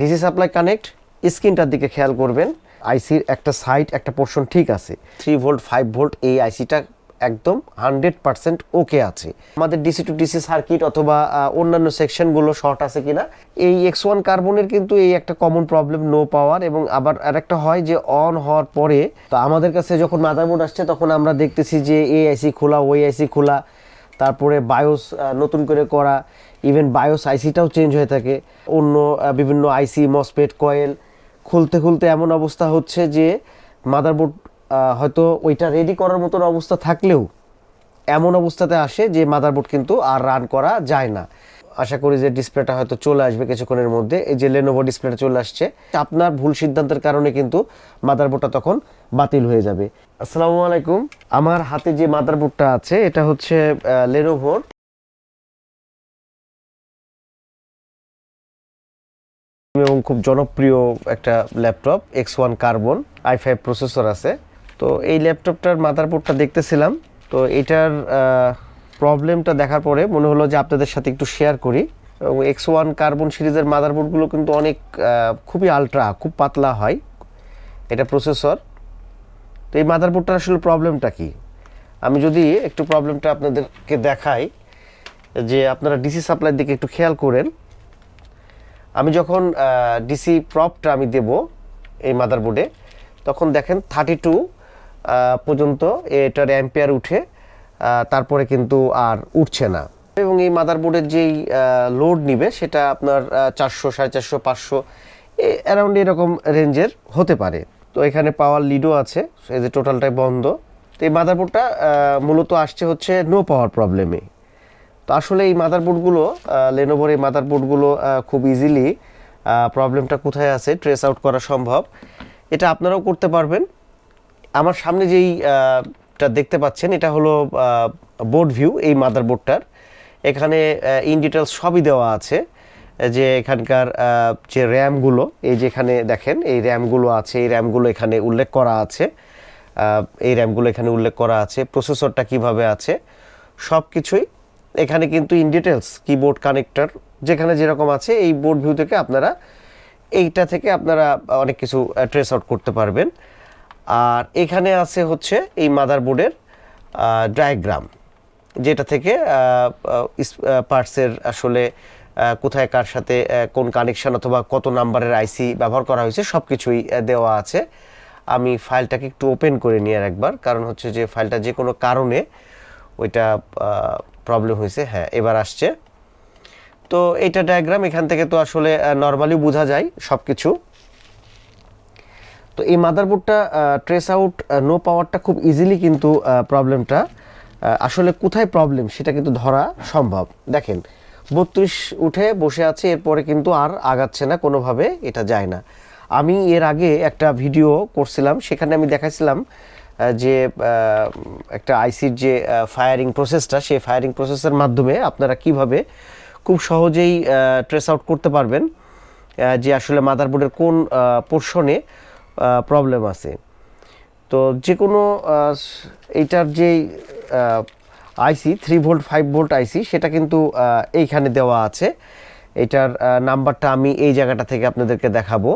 DC supply connect, স্ক্রিনটার দিকে খেয়াল করবেন। আইসির একটা সাইড একটা পোর্শন ঠিক আছে, 3 ভোল্ট 5 ভোল্ট এই আইসিটা একদম 100% ওকে আছে। আমাদের ডিসি টু ডিসি সার্কিট অথবা অন্যান্য সেকশনগুলো শর্ট আছে কিনা, এই X1 কার্বনের কিন্তু এই একটা কমন প্রবলেম, নো পাওয়ার। এবং আবার আরেকটা হয় যে অন হওয়ার পরে তো আমাদের কাছে যখন মাদারবোর্ড আসছে তখন আমরা দেখতেছি যে এই আইসি খোলা, ওই আইসি খোলা, তারপরে বায়োস নতুন করে করা, ইভেন বায়োস আইসিটাও চেঞ্জ হয়ে থাকে, অন্য বিভিন্ন আইসি মসপেট কয়েল খুলতে খুলতে এমন অবস্থা হচ্ছে যে মাদারবোর্ড হয়তো ওইটা রেডি করার মতন অবস্থা থাকলেও এমন অবস্থাতে আসে যে মাদারবোর্ড কিন্তু আর রান করা যায় না। আশা করি যে ডিসপ্লেটা হয়তো চলে আসবে কিছুক্ষণের মধ্যে। এই যে লেনোভো ডিসপ্লেটা চলে আসছে, আপনার ভুল সিদ্ধান্তের কারণে কিন্তু মাদারবোর্ডটা তখন বাতিল হয়ে যাবে। আসসালামু আলাইকুম। আমার হাতে যে মাদারবোর্ডটা আছে এটা হচ্ছে লেনোভোর এবং খুব জনপ্রিয় একটা laptop, X1 carbon i5 processor আছে। তো এই ল্যাপটপটার মাদারবোর্ডটা দেখতেছিলাম, তো এটার প্রবলেমটা দেখার পরে মনে হলো যে আপনাদের সাথে একটু শেয়ার করি। এবং X1 কার্বন সিরিজের মাদারবোর্ডগুলো কিন্তু অনেক খুবই আলট্রা, খুব পাতলা হয় এটা প্রসেসর। তো এই মাদারবোর্ডটার আসলে প্রবলেমটা কি, আমি যদি একটু প্রবলেমটা আপনাদেরকে দেখাই, যে আপনারা ডিসি সাপ্লাইয়ের দিকে একটু খেয়াল করেন। আমি যখন ডিসি প্রপটা আমি দেব এই মাদারবোর্ডে, তখন দেখেন 32 পর্যন্ত এটার অ্যাম্পিয়ার উঠে, তারপরে কিন্তু আর উঠছে না। এবং এই মাদারবোর্ডের যেই লোড নিবে সেটা আপনার 400, 450, 500 অ্যারাউন্ড এরকম রেঞ্জের হতে পারে। তো এখানে পাওয়ার লিডও আছে, এই যে টোটালটাই বন্ধ। তো এই মাদারবোর্ডটা মূলত আসছে হচ্ছে নো পাওয়ার প্রবলেমে। তো আসলে এই মাদারবোর্ডগুলো, লেনোভোর এই মাদারবোর্ডগুলো খুব ইজিলি প্রবলেমটা কোথায় আছে ট্রেস আউট করা সম্ভব। এটা আপনারাও করতে পারবেন। আমার সামনে যেইটা দেখতে পাচ্ছেন এটা হলো বোর্ড ভিউ এই মাদারবোর্ডটার। এখানে ইন ডিটেলস সবই দেওয়া আছে, যে এখানকার যে র্যামগুলো, এই যে এখানে দেখেন এই র্যামগুলো আছে, এই র্যামগুলো এখানে উল্লেখ করা আছে, প্রসেসরটা কিভাবে আছে সব কিছুই এখানে কিন্তু ইন ডিটেলস। কিবোর্ড কানেক্টর যেখানে যেরকম আছে, এই বোর্ড ভিউ থেকে আপনারা এইটা থেকে আপনারা অনেক কিছু ট্রেস আউট করতে পারবেন। আর এখানে আছে হচ্ছে এই মাদারবোর্ডের ডায়াগ্রাম, যেটা থেকে পার্টসের আসলে কোথায় কার সাথে কোন কানেকশন অথবা কত নাম্বারের আইসি ব্যবহার করা হয়েছে সব কিছুই দেওয়া আছে। আমি ফাইলটাকে একটু ওপেন করে নিই আর একবার, কারণ হচ্ছে যে ফাইলটা যে কোনো কারণে ওইটা প্রবলেম হয়েছে। হ্যাঁ, এবার আসছে। তো এইটা ডায়াগ্রাম, এখান থেকে তো আসলে নর্মালি বোঝা যায় সব কিছু। তো এই মাদারবোর্ডটা ট্রেস আউট নো পাওয়ারটা খুব ইজিলি কিন্তু প্রবলেমটা আসলে কোথায় প্রবলেম সেটা কিন্তু ধরা সম্ভব। দেখেন 32 উঠে বসে আছে, এরপরে কিন্তু আর আগাচ্ছে না, কোনোভাবে এটা যায় না। আমি এর আগে একটা ভিডিও করছিলাম, সেখানে আমি দেখাইছিলাম যে একটা আইসির যে ফায়ারিং প্রসেসটা, সেই ফায়ারিং প্রসেসের মাধ্যমে আপনারা কিভাবে খুব সহজেই ট্রেস আউট করতে পারবেন যে আসলে মাদারবোর্ডের কোন পোর্শনে প্রবলেম আছে। তো যে কোনো এইটার যে আইসি 3 ভোল্ট 5 ভোল্ট আইসি, সেটা কিন্তু এইখানে দেওয়া আছে। এটার নাম্বারটা আমি এই জায়গাটা থেকে আপনাদেরকে দেখাবো।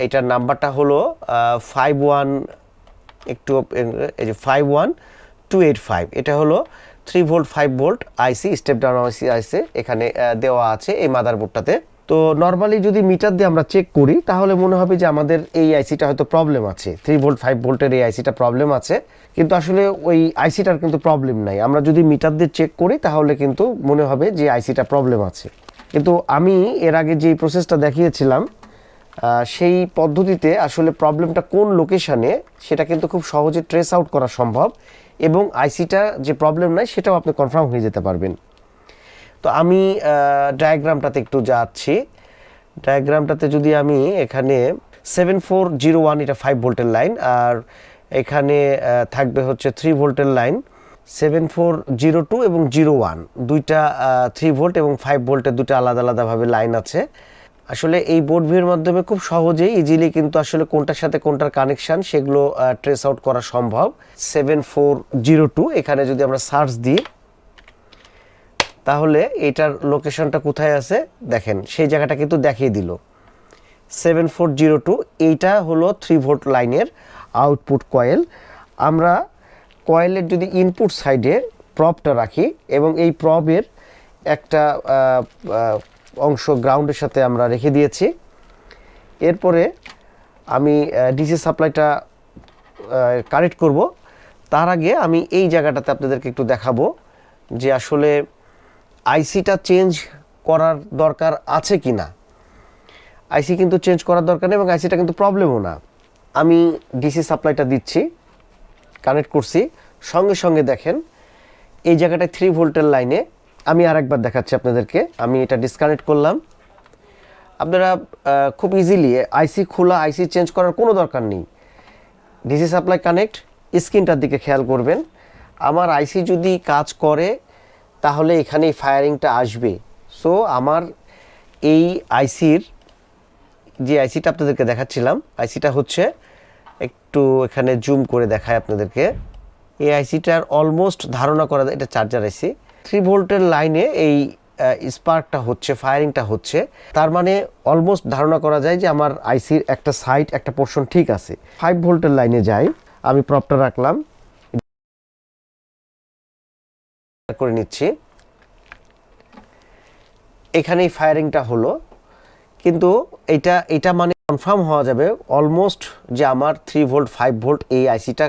এটার নাম্বারটা হলো 51, একটু এই যে 51285। এটা হলো 3 ভোল্ট 5 ভোল্ট আইসি, স্টেপ ডাউন আইসি আইসি এখানে দেওয়া আছে এই মাদারবোর্ডটাতে। তো নর্মালি যদি মিটার দিয়ে আমরা চেক করি তাহলে মনে হবে যে আমাদের এই আইসিটা হয়তো প্রবলেম আছে, 3 ভোল্ট 5 ভোল্টের এই আইসিটা প্রবলেম আছে, কিন্তু আসলে ওই আইসিটার কিন্তু প্রবলেম নাই। আমরা যদি মিটার দিয়ে চেক করি তাহলে কিন্তু মনে হবে যে আইসিটা প্রবলেম আছে। কিন্তু আমি এর আগে যে প্রসেসটা দেখিয়েছিলাম সেই পদ্ধতিতে আসলে প্রবলেমটা কোন লোকেশানে সেটা কিন্তু খুব সহজে ট্রেস আউট করা সম্ভব, এবং আইসিটা যে প্রবলেম নাই সেটাও আপনি কনফার্ম হয়ে যেতে পারবেন। তো আমি ডায়াগ্রামটাতে একটু যাচ্ছি। ডায়াগ্রামটাতে যদি আমি এখানে 7401, এটা 5 ভোল্টের লাইন, আর এখানে থাকবে হচ্ছে 3 ভোল্টের লাইন। 7402 এবং 01 দুইটা 3 ভোল্ট এবং 5 ভোল্টের দুটো আলাদা আলাদাভাবে লাইন আছে। আসলে এই বোর্ড ভিউর মাধ্যমে খুব সহজেই ইজিলি কিন্তু আসলে কোনটার সাথে কোনটার কানেকশান সেগুলো ট্রেস আউট করা সম্ভব। 7402 এখানে যদি আমরা সার্চ দিই তাহলে এটার লোকেশনটা কোথায় আছে দেখেন, সেই জায়গাটা কিন্তু দেখিয়ে দিল। 𝗟𝗶𝗸𝗂 এইটা হলো 3 ভোল্ট লাইনের আউটপুট কয়েল। আমরা কয়েলের যদি ইনপুট সাইডে প্রবটা রাখি এবং এই প্রবের একটা অংশ গ্রাউন্ডের সাথে আমরা রেখে দিয়েছি। এরপরে আমি ডিসি সাপ্লাইটা কানেক্ট করব। তার আগে আমি এই জায়গাটাতে আপনাদেরকে একটু দেখাবো যে আসলে আইসিটা চেঞ্জ করার দরকার আছে কি না। আইসি কিন্তু চেঞ্জ করার দরকার নেই এবং আইসিটা কিন্তু প্রবলেমও না। আমি ডিসি সাপ্লাইটা দিচ্ছি, কানেক্ট করছি, সঙ্গে সঙ্গে দেখেন এই জায়গাটায় 3 ভোল্টের লাইনে আমি আরেকবার দেখাচ্ছি আপনাদেরকে। আমি এটা ডিসকানেক্ট করলাম। আপনারা খুব ইজিলি আইসি খোলা, আইসি চেঞ্জ করার কোনো দরকার নেই। ডিসি সাপ্লাই কানেক্ট, স্ক্রিনটার দিকে খেয়াল করবেন। আমার আইসি যদি কাজ করে তাহলে এখানে এই ফায়ারিংটা আসবে। সো আমার এই আইসির যে আইসিটা আপনাদেরকে দেখাচ্ছিলাম, আইসিটা হচ্ছে, একটু এখানে জুম করে দেখায় আপনাদেরকে। এই আইসিটার অলমোস্ট ধারণা করা যায় এটা চার্জার আইসি। 3 ভোল্টের লাইনে এই স্পার্কটা হচ্ছে, ফায়ারিংটা হচ্ছে, তার মানে অলমোস্ট ধারণা করা যায় যে আমার আইসির একটা সাইড, একটা পোর্শন ঠিক আছে। 5 ভোল্টের লাইনে যাই, আমি প্রপটা রাখলাম, করে নিচ্ছি। এখানেই ফায়ারিংটা হলো, কিন্তু এটা মানে কনফার্ম হওয়া যাবে অলমোস্ট যে আমার 3 ভোল্ট 5 ভোল্ট এই আইসিটা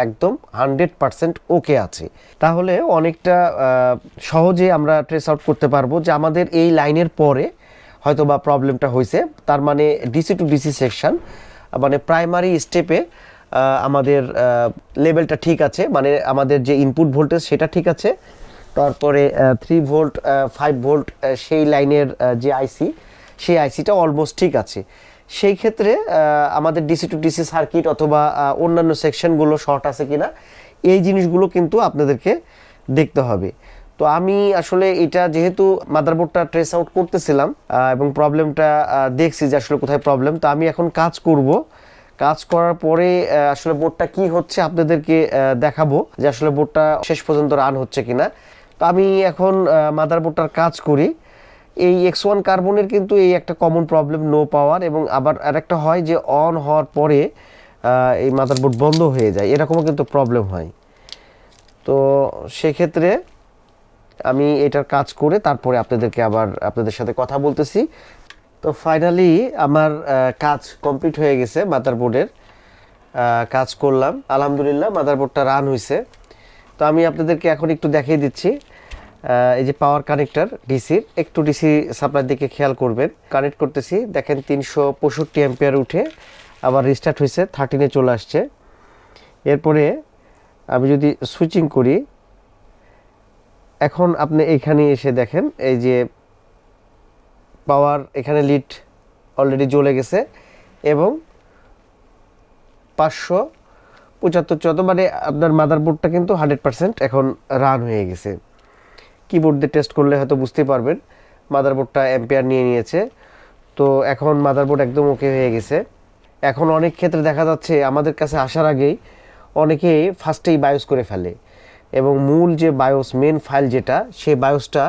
একদম 100% ওকে আছে। তাহলে অনেকটা সহজে আমরা ট্রেস আউট করতে পারবো যে আমাদের এই লাইনের পরে হয়তো বা প্রবলেমটা হয়েছে। তার মানে ডিসি টু ডিসি সেকশন, মানে প্রাইমারি স্টেপে আমাদের লেভেলটা ঠিক আছে, মানে আমাদের যে ইনপুট ভোল্টেজ সেটা ঠিক আছে। তারপরে 3 ভোল্ট 5 ভোল্ট সেই লাইনের যে আইসি, সেই আইসিটা অলমোস্ট ঠিক আছে। সেই ক্ষেত্রে আমাদের ডিসি টু ডিসি সার্কিট অথবা অন্যান্য সেকশনগুলো শর্ট আছে কিনা, এই জিনিসগুলো কিন্তু আপনাদেরকে দেখতে হবে। তো আমি আসলে এটা যেহেতু মাদারবোর্ডটা ট্রেস আউট করতেছিলাম এবং প্রবলেমটা দেখছি যে আসলে কোথায় প্রবলেম, তো আমি এখন কাজ করব। কাজ করার পরে আসলে বোর্ডটা কি হচ্ছে আপনাদেরকে দেখাবো যে আসলে বোর্ডটা শেষ পর্যন্ত রান হচ্ছে কিনা। তো আমি এখন মাদারবোর্ডটার কাজ করি। এই 𝗟𝗏 কার্বনের কিন্তু এই একটা কমন প্রবলেম, নো পাওয়ার, এবং আবার আরেকটা হয় যে অন হওয়ার পরে এই মাদারবোর্ড বন্ধ হয়ে যায়, এরকমও কিন্তু প্রবলেম হয়। তো সেক্ষেত্রে আমি এটার কাজ করে তারপরে আপনাদেরকে আবার আপনাদের সাথে কথা বলতেছি। তো ফাইনালি আমার কাজ কমপ্লিট হয়ে গেছে। মাদারবোর্ডের কাজ করলাম, আলহামদুলিল্লাহ মাদারবোর্ডটা রান হয়েছে। তো আমি আপনাদেরকে এখন একটু দেখিয়ে দিচ্ছি এই যে পাওয়ার কানেক্টর ডিসির, একটু ডিসি সাপ্লাইয়ের দিকে খেয়াল করবেন। কানেক্ট করতেছি, দেখেন 365 অ্যাম্পিয়ার উঠে আবার রিস্টার্ট হয়েছে, 13-এ চলে আসছে। এরপরে আমি যদি সুইচিং করি, এখন আপনি এখানে এসে দেখেন এই যে পাওয়ার এখানে লিড অলরেডি জ্বলে গেছে এবং 575 মানে আপনার মাদারবোর্ডটা কিন্তু 100% এখন রান হয়ে গেছে। কিবোর্ড দিয়ে টেস্ট করলে হয়তো বুঝতে পারবেন মাদারবোর্ডটা অ্যাম্পিয়ার নিয়ে নিয়েছে। তো এখন মাদারবোর্ড একদম ওকে হয়ে গেছে। এখন অনেক ক্ষেত্রে দেখা যাচ্ছে আমাদের কাছে আসার আগেই অনেকেই ফার্স্টেই বায়োস করে ফেলে এবং মূল যে বায়োস, মেন ফাইল যেটা, সেই বায়োসটা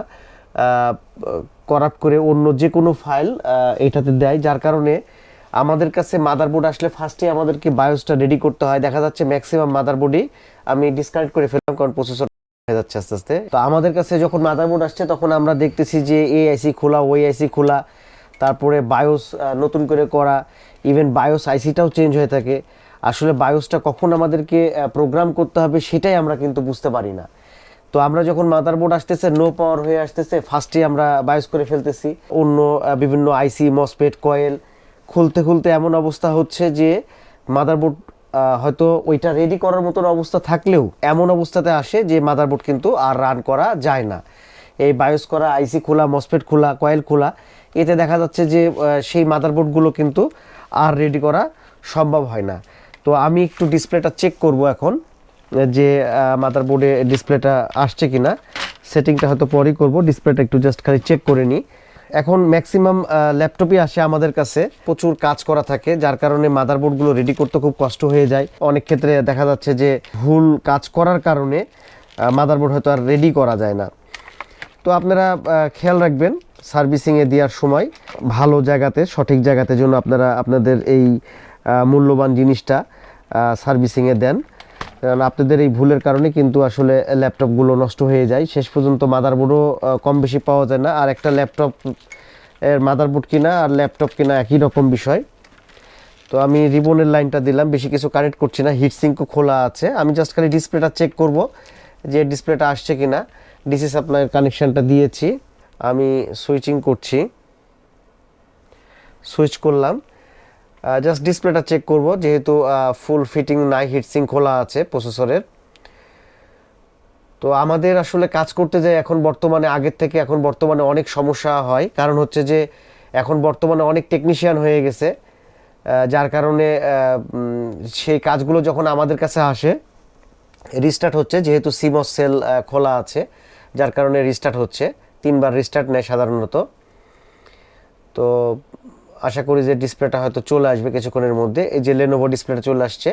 করাপ্ট করে অন্য যে কোনো ফাইল এইটাতে দেয়, যার কারণে আমাদের কাছে মাদারবোর্ড আসলে ফার্স্টে আমাদেরকে বায়োসটা রেডি করতে হয়। দেখা যাচ্ছে ম্যাক্সিমাম মাদারবোর্ডই আমি ডিসকানেক্ট করে ফেললাম কারণ প্রসেসর হয়ে যাচ্ছে আস্তে আস্তে। তো আমাদের কাছে যখন মাদারবোর্ড আসছে তখন আমরা দেখতেছি যে এই আইসি খোলা, ওই আইসি খোলা, তারপরে বায়োস নতুন করে করা, ইভেন বায়োস আইসিটাও চেঞ্জ হয়ে থাকে। আসলে বায়োসটা কখন আমাদেরকে প্রোগ্রাম করতে হবে সেটাই আমরা কিন্তু বুঝতে পারি না। তো আমরা যখন মাদারবোর্ড আসতেছে নো পাওয়ার হয়ে আসতেছে, ফার্স্টে আমরা বায়োস করে ফেলতেছি, অন্য বিভিন্ন আইসি, মসফেট, কয়েল খুলতে খুলতে এমন অবস্থা হচ্ছে যে মাদারবোর্ড হয়তো ওইটা রেডি করার মতন অবস্থা থাকলেও এমন অবস্থাতে আসে যে মাদারবোর্ড কিন্তু আর রান করা যায় না। এই বায়োস করা, আইসি খোলা, মসফেট খোলা, কয়েল খোলা, এতে দেখা যাচ্ছে যে সেই মাদারবোর্ডগুলো কিন্তু আর রেডি করা সম্ভব হয় না। তো আমি একটু ডিসপ্লেটা চেক করব এখন যে মাদারবোর্ডে ডিসপ্লেটা আসছে কিনা। সেটিংটা হয়তো পরেই করব, ডিসপ্লেটা একটু জাস্ট খালি চেক করে নিই। এখন ম্যাক্সিমাম ল্যাপটপই আসে আমাদের কাছে, প্রচুর কাজ করা থাকে, যার কারণে মাদারবোর্ডগুলো রেডি করতে খুব কষ্ট হয়ে যায়। অনেক ক্ষেত্রে দেখা যাচ্ছে যে ভুল কাজ করার কারণে মাদারবোর্ড হয়তো আর রেডি করা যায় না। তো আপনারা খেয়াল রাখবেন সার্ভিসিংয়ে দেওয়ার সময় ভালো জায়গাতে সঠিক জায়গাতে যেন আপনারা আপনাদের এই মূল্যবান জিনিসটা সার্ভিসিংয়ে দেন, কারণ আপনাদের এই ভুলের কারণে কিন্তু আসলে ল্যাপটপগুলো নষ্ট হয়ে যায়। শেষ পর্যন্ত মাদারবোর্ডও কম বেশি পাওয়া যায় না, আর একটা ল্যাপটপ এর মাদারবোর্ড কিনা আর ল্যাপটপ কিনা একই রকম বিষয়। তো আমি রিবনের লাইনটা দিলাম, বেশি কিছু কানেক্ট করছি না, হিটসিঙ্কও খোলা আছে। আমি জাস্ট খালি ডিসপ্লেটা চেক করব যে ডিসপ্লেটা আসছে কিনা। ডিসি সাপ্লাইয়ের কানেকশানটা দিয়েছি, আমি সুইচিং করছি, সুইচ করলাম। জাস্ট ডিসপ্লেটা চেক করব, যেহেতু ফুল ফিটিং নাই, হিটসিঙ্ক খোলা আছে প্রসেসরের। তো আমাদের আসলে কাজ করতে যাই এখন বর্তমানে আগের থেকে এখন বর্তমানে অনেক সমস্যা হয়, কারণ হচ্ছে যে এখন বর্তমানে অনেক টেকনিশিয়ান হয়ে গেছে, যার কারণে সেই কাজগুলো যখন আমাদের কাছে আসে রিস্টার্ট হচ্ছে, যেহেতু সিমস সেল খোলা আছে যার কারণে রিস্টার্ট হচ্ছে, 3বার রিস্টার্ট নেয় সাধারণত। তো আশা করি যে ডিসপ্লেটা হয়তো চলে আসবে কিছুক্ষণের মধ্যে। এই যে লেনোভো ডিসপ্লেটা চলে আসছে,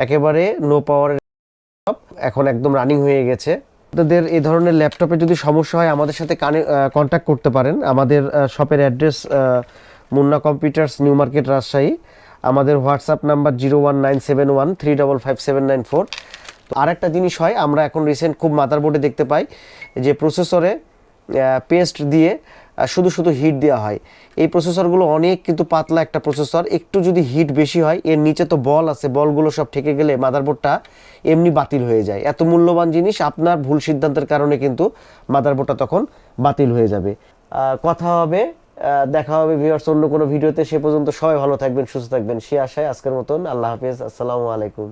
একেবারে নো পাওয়ারের এখন একদম রানিং হয়ে গেছে। আপনাদের এই ধরনের ল্যাপটপে যদি সমস্যা হয় আমাদের সাথে কন্ট্যাক্ট করতে পারেন। আমাদের শপের address Munna computers, new market, Rajshahi. আমাদের হোয়াটসঅ্যাপ নাম্বার 01971355794। তো আরেকটা জিনিস হয়, আমরা এখন রিসেন্ট খুব মাদারবোর্ডে দেখতে পাই যে প্রসেসরে পেস্ট দিয়ে শুধু শুধু হিট দেওয়া হয়। এই প্রসেসরগুলো অনেক কিন্তু পাতলা একটা প্রসেসর, একটু যদি হিট বেশি হয়, এর নিচে তো বল আছে, বলগুলো সব ঠেকে গেলে মাদারবোর্ডটা এমনি বাতিল হয়ে যায়। এত মূল্যবান জিনিস আপনার ভুল সিদ্ধান্তের কারণে কিন্তু মাদারবোর্ডটা তখন বাতিল হয়ে যাবে। কথা হবে, দেখা হবে ভিউয়ার্স অন্য কোনো ভিডিওতে। সে পর্যন্ত সবাই ভালো থাকবেন, সুস্থ থাকবেন, সে আশায় আজকের মতন আল্লাহ হাফেজ, আসসালামু আলাইকুম।